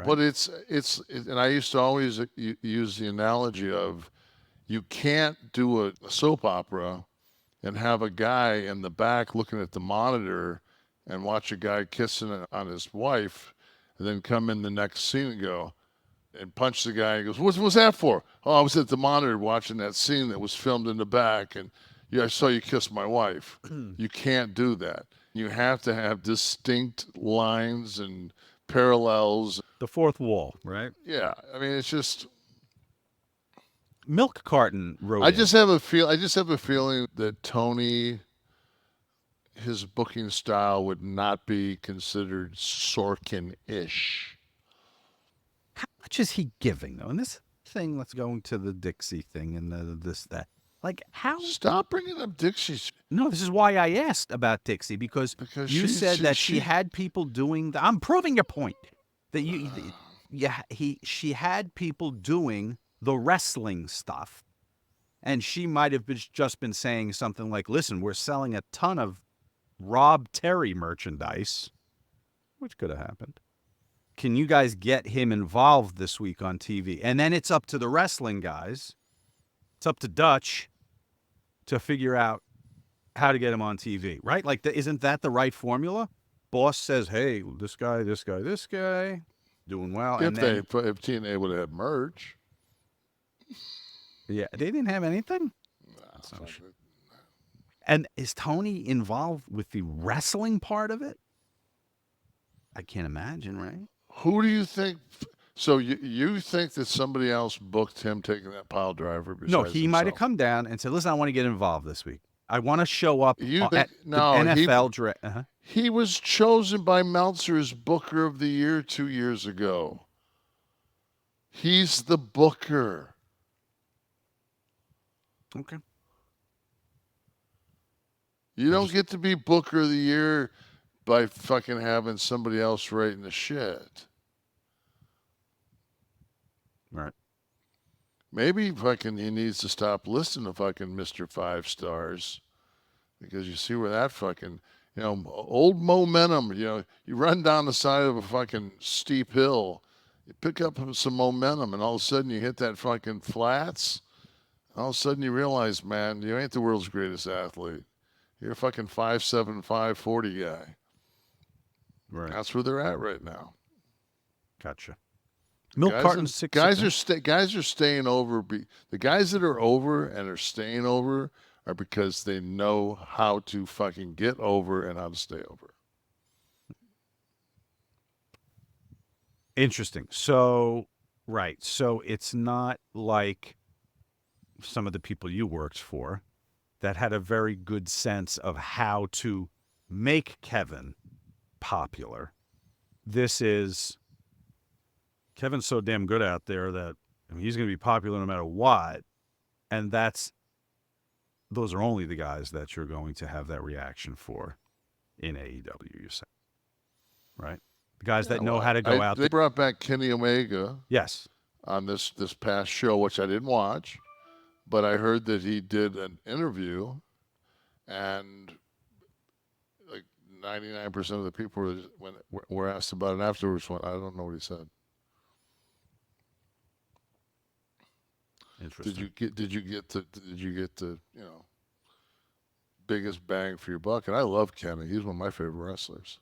right? But and I used to always use the analogy of you can't do a soap opera and have a guy in the back looking at the monitor and watch a guy kissing on his wife, and then come in the next scene and go and punch the guy and goes, what's that for? Oh, I was at the monitor watching that scene that was filmed in the back, and yeah, I saw you kiss my wife. You can't do that. You have to have distinct lines and parallels. The fourth wall, right? Yeah, I mean, it's just Milk Carton wrote I in. just have a feel. I just have a feeling that Tony, his booking style would not be considered Sorkin-ish. How much is he giving though? And this thing, let's go into the Dixie thing and this that. Like how? Stop bringing up Dixie No, this is why I asked about Dixie because because you she's said she, that she she had people doing. I'm proving your point that yeah, she had people doing the wrestling stuff, and she might have just been saying something like, "Listen, we're selling a ton of Rob Terry merchandise," which could have happened. Can you guys get him involved this week on TV? And then it's up to the wrestling guys. It's up to Dutch to figure out how to get him on TV, right? Like, isn't that the right formula? Boss says, "Hey, this guy, this guy, this guy, doing well," and then if TNA would have merch. yeah, they didn't have anything. Nah, That's not fuck true. it. And is Tony involved with the wrestling part of it? I can't imagine, right? Who do you think? So you think that somebody else booked him taking that pile driver No, besides he might have himself? come down and said, "Listen, I want to get involved this week. I want to show up You think at the no? NFL draft." Uh-huh. He was chosen by Meltzer as Booker of the Year 2 years ago. He's the booker. Okay. You I don't just get to be Booker of the Year by fucking having somebody else writing the shit. all right. Maybe fucking he needs to stop listening to fucking Mr. Five Stars because you see where that fucking, old momentum, you run down the side of a fucking steep hill, you pick up some momentum, and all of a sudden you hit that fucking flats. All of a sudden you realize, man, you ain't the world's greatest athlete. You're a fucking 5'7", 540 guy. Right. That's where they're at right now. Gotcha. Milk carton six six. Guys are staying over. The guys that are over and are staying over are because they know how to fucking get over and how to stay over. Interesting. So, right. So it's not like some of the people you worked for that had a very good sense of how to make Kevin popular. This is Kevin's so damn good out there that he's going to be popular no matter what. And those are only the guys that you're going to have that reaction for in AEW, you say, right? The guys Yeah, that know well, how to go out they there. brought back Kenny Omega Yes. on this past show, which I didn't watch, but I heard that he did an interview, and like 99% of the people were asked about it afterwards. Went, I don't know what he said. Interesting. Did you get the biggest bang for your buck? And I love Kenny. He's one of my favorite wrestlers.